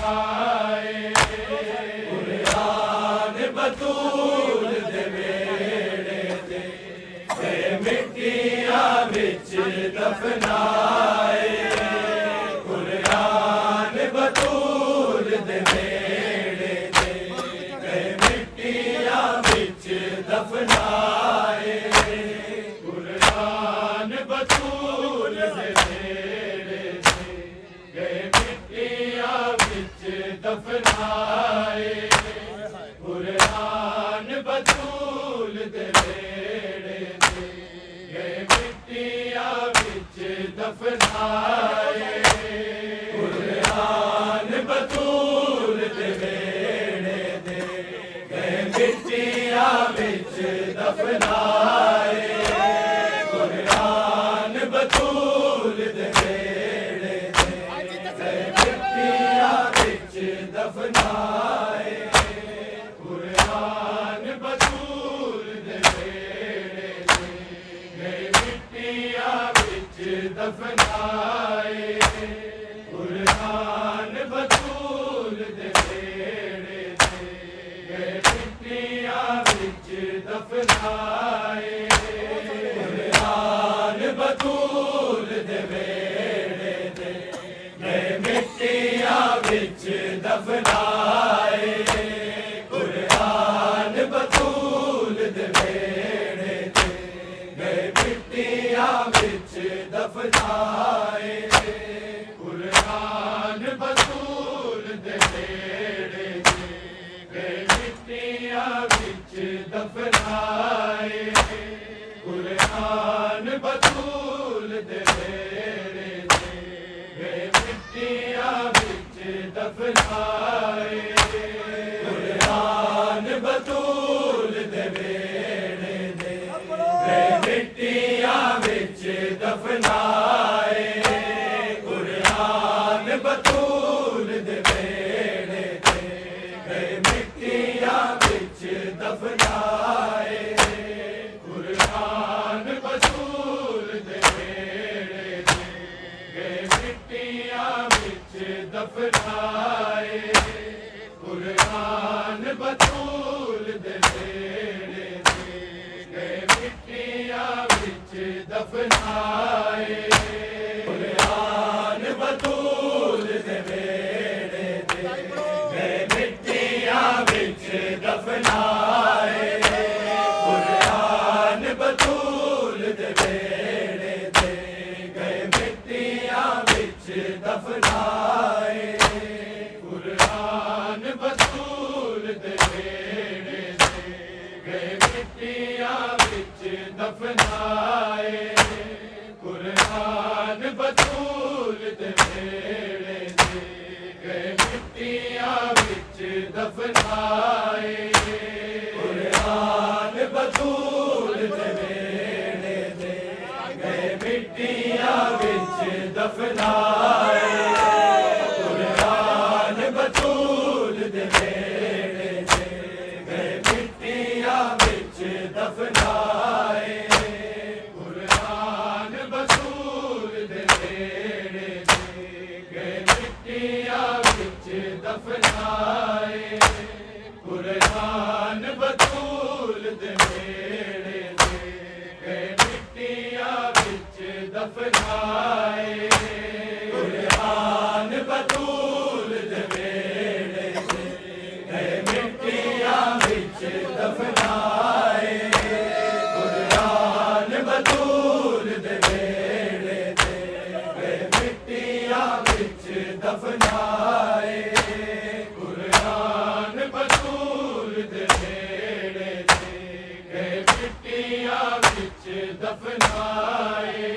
दफनाए कुरान बतूल दे वेड़े ते मिट्टियां विच दफनाए कुरान बतूल दे वेड़े ते मिट्टियां विच दफनाए कुरान बतूल दे वेड़े ते मिट्टियां विच दफनाए कुरान बतूल दे वेड़े ते मिट्टियां विच दफनाए कुरान बतूल दे वेड़े ते मिट्टियां विच दफनाए कुरान बतूल दे वेड़े ते मिट्टियां विच दफनाए कुरान बतूल दे वेड़े ते मिट्टियां विच दफनाए कुरान बतूल दे वेड़े ते मिट्टियां विच दफनाए कुरान बतूल दे वेड़े ते मिट्टियां विच दफनाए कुरान बतूल दे वेड़े ते मिट्टियां विच दफनाए कुरान बतूल दे वेड़े ते मिट्टियां विच दफनाए कुरान बतूल दे वेड़े ते मिट्टियां विच दफनाए कुरान बतूल दे वेड़े ते मिट्टियां विच दफनाए कुरान बतूल दे वेड़े ते मिट्टियां विच दफनाए कुरान बतूल दे वेड़े ते मिट्टियां विच दफनाए कुरान बतूल दे वेड़े ते मिट्टियां विच दफनाए कुरान बतूल दे वेड़े ते मिट्टियां विच दफनाए कुरान बतूल दे वेड़े ते मिट्टियां विच दफनाए कुरान बतूल दे वेड़े ते मिट्टियां विच दफनाए कुरान बतूल दे वेड़े ते मिट्टियां विच दफनाए कुरान बतूल दे वेड़े ते मिट्टियां विच दफनाए कुरान बतूल दे वेड़े ते मिट्टियां विच दफनाए कुरान बतूल दे वेड़े ते मिट्टियां विच दफनाए कुरान बतूल दे वेड़े ते मिट्टियां विच दफनाए कुरान बतूल दे वेड़े ते मिट्टियां विच दफनाए कुरान बतूल दे वेड़े ते मिट्टियां विच दफनाए कुरान बतूल दे वेड़े ते मिट्टियां विच दफनाए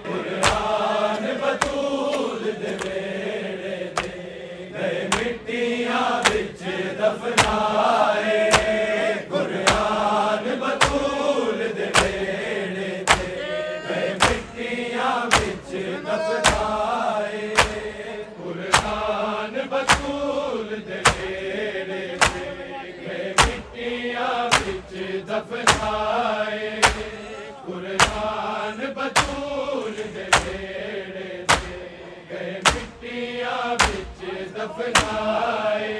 कुरान बतूल दे वेड़े ते मिट्टियां विच दफनाए कुरान बतूल दे वेड़े ते मिट्टियां विच दफनाए कुरान बतूल दे वेड़े ते मिट्टियां विच दफनाए कुरान बतूल दे वेड़े ते मिट्टियां विच दफनाए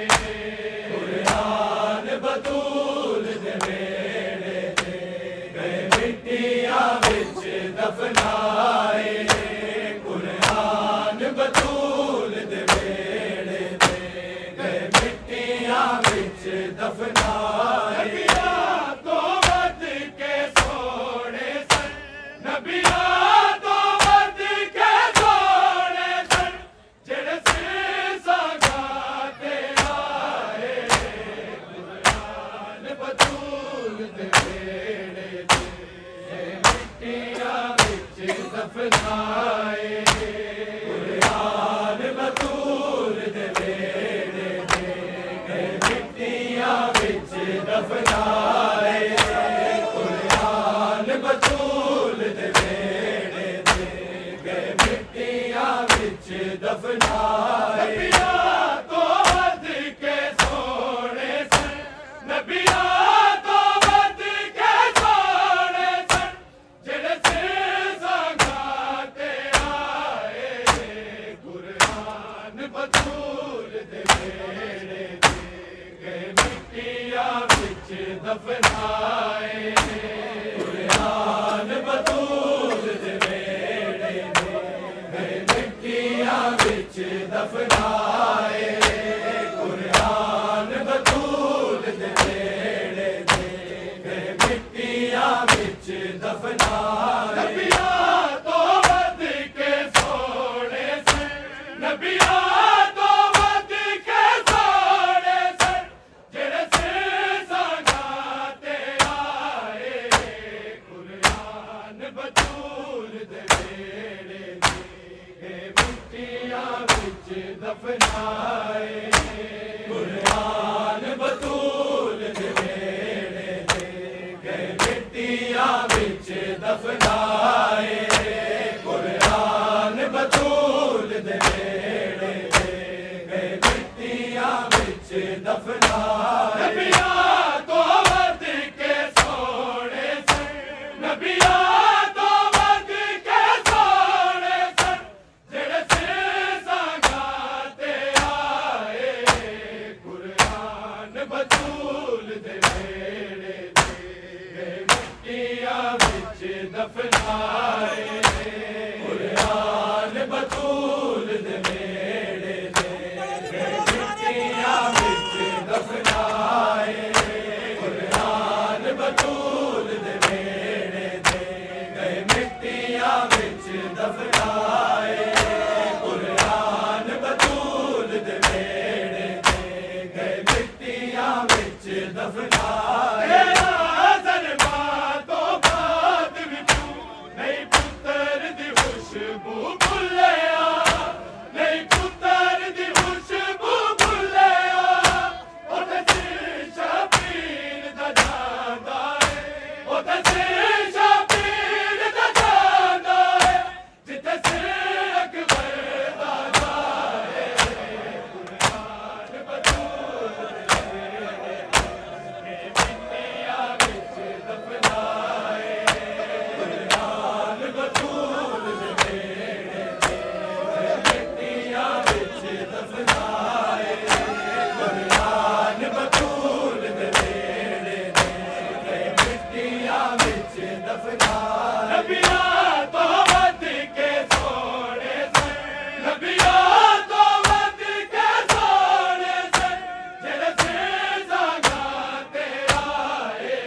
कुरान बतूल दे वेड़े ते गए मिट्टियां विच दफनाए कुरान बतूल दे वेड़े ते गए मिट्टियां विच दफनाए नबियां तो वध के सोने सन नबियां तो वध के सोने सन जेड़े संगाते आए कुरान बतूल दे वेड़े ते मिट्टियां विच दफनाए कुरान बतूल दे वेड़े ते मिट्टियां विच दफनाए कुरान बतूल दे वेड़े ते मिट्टियां विच दफनाए नबियां तो वध के सोने सन नबियां तो वध के सोने सन जेड़े संगाते आए कुरान बतूल दे वेड़े ते गए मिट्टियां विच दफनाए कुरान बतूल दे वेड़े ते गए मिट्टियां विच दफनाए कुरान बतूल दे वेड़े ते गए मिट्टियां विच दफनाए नबियां तो वध के सोने सन नबियां तो वध के सोने सन जेड़े संगाते आए कुरान बतूल दे वेड़े ते मिट्टियां विच दफनाए कुरान बतूल दे वेड़े ते मिट्टियां विच दफनाए कुरान बतूल दे वेड़े ते मिट्टियां विच दफनाए नबियां तो वध के सोने सन नबियां तो वध के सोने सन जेड़े संगाते आए कुरान बतूल दे वेड़े ते मिट्टियां विच दफनाए कुरान बतूल दे वेड़े ते मिट्टियां विच दफनाए कुरान बतूल दे वेड़े ते मिट्टियां विच दफनाए कुरान बतूल दे वेड़े ते मिट्टियां विच दफनाए नज़र मां तो बाद भी तू नहीं पुत्तर दी खुशबू भुल्लिया नहीं पुत्तर दी खुशबू भुल्लिया ओते शबीर दा जांदा है ओते शबीर दा जांदा है जिथे अकबर दा जाए कुरान बतूल दे वेड़े ते मिट्टियां विच दफनाए कुरान बतूल दे वेड़े ते मिट्टियां विच दफनाए कुरान बतूल दे वेड़े ते मिट्टियां विच दफनाए नबियां तो वध के सोने सन नबियां तो वध के सोने सन जेड़े संगाते आए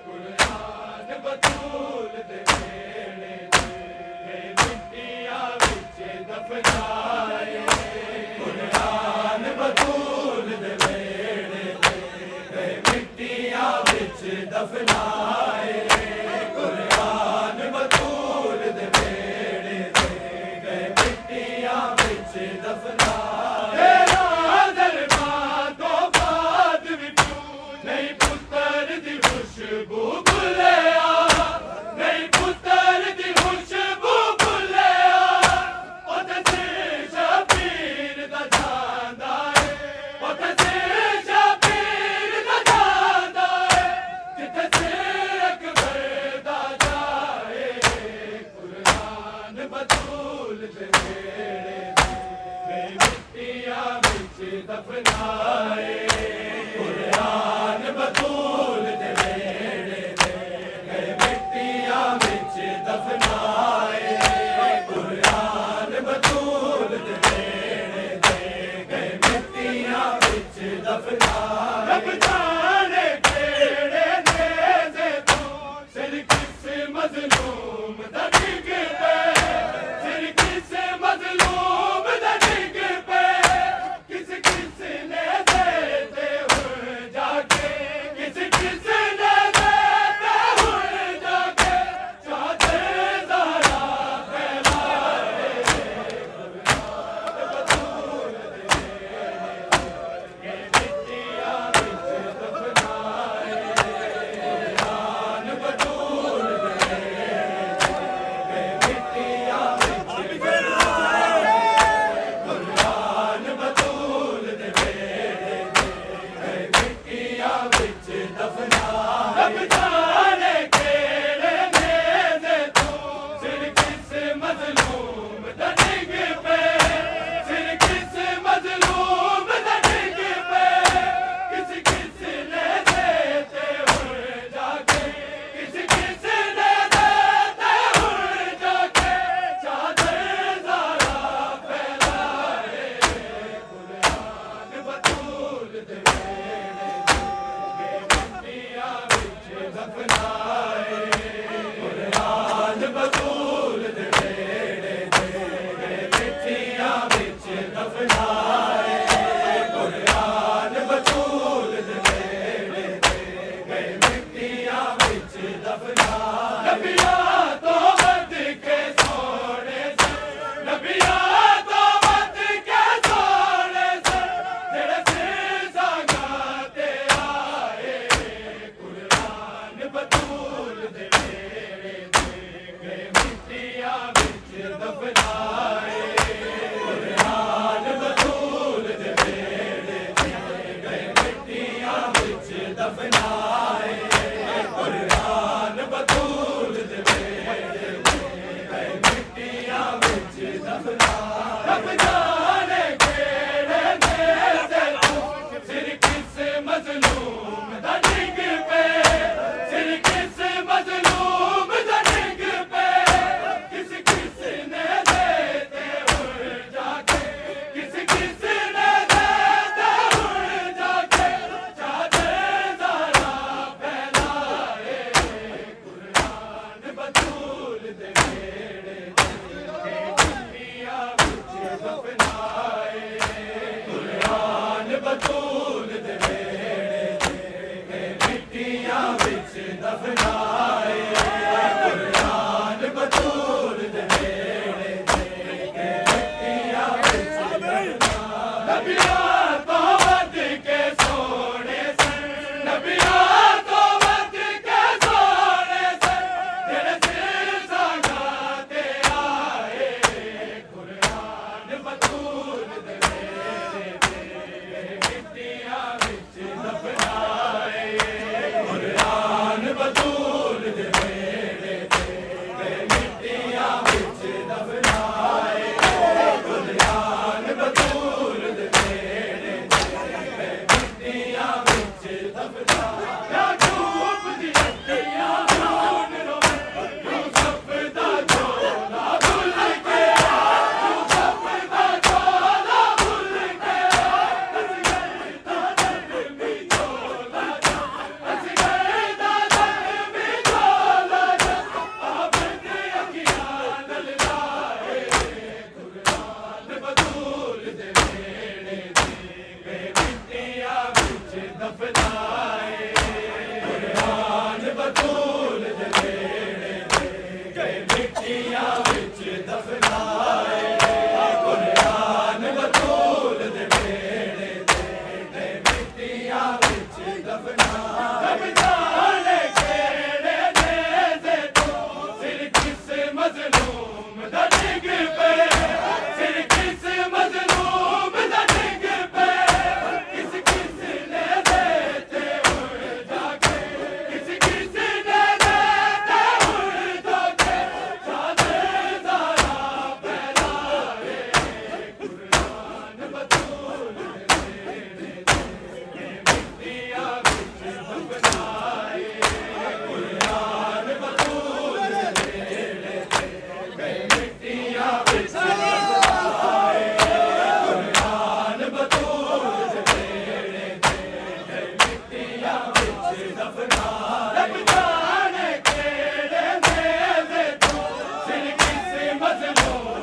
कुरान बतूल दे वेड़े ते मिट्टियां विच दफनाए कुरान बतूल दे वेड़े ते मिट्टियां विच दफनाए कुरान बतूल दे वेड़े ते मिट्टियां विच दफनाए नज़र मां तो बाद भी तू नहीं पुत्तर दी खुशबू भुल्लिया नहीं पुत्तर दी खुशबू भुल्लिया ओते शबीर दा जांदा है ओते शबीर दा जांदा है जिथे अकबर दा जाए कुरान बतूल दे वेड़े ते मिट्टियां दफनाए कुरान बतूल दे वेड़े दे गए मिट्टियां विच दफनाए कुरान बतूल दे वेड़े दे गए मिट्टियां विच दफनाए रब जाने केड़े नेज़े तो सिर किस मज़लूम दा डिग पे सिर किस मज़लूम दा डिग पे किस किस ने देते हुए जाके किस किस ने देते हुए जाके चाहते ज़रा फैलाए बतूल दे ये मिट्टियां विच दफनाए कुरान बतूल दे ये मिट्टियां विच दफनाए कुरान बतूल दे वेड़े दे गए मिट्टियां विच दफनाए रब जाने केड़े नेज़े तो सिर किस मज़लूम दा डिग पे सिर किस मज़लूम दा डिग पे किस किस ने देते हुए जाके किस किस ने देते हुए जाके चादर ज़रा फैलाए कुरान बतूल दे वेड़े दे मिट्टियां विच दफनाए कुरान बतूल दे वेड़े दे मिट्टियां विच दफनाए कुरान बतूल दे वेड़े दे मिट्टियां विच दफनाए नबियां तो वध के सोने से नबियां तो वध के सोने से जेड़े सिर जागा ते आए कुरान बतूल दे वेड़े दे मिट्टियां विच दफनाए कुरान बतूल दे वेड़े दे मिट्टियां विच दफनाए कुरान बतूल दे वेड़े दे मिट्टियां विच दफनाए रब जाने केड़े नेज़े तो सिर किस मज़लूम दा डिग पे सिर किस मज़लूम दा डिग पे किस किस ने देते हुए जाके किस किस ने देते हुए जाके चादर ज़रा फैलाए कुरान बतूल दे वेड़े दे मिट्टियां विच दफनाए फसलों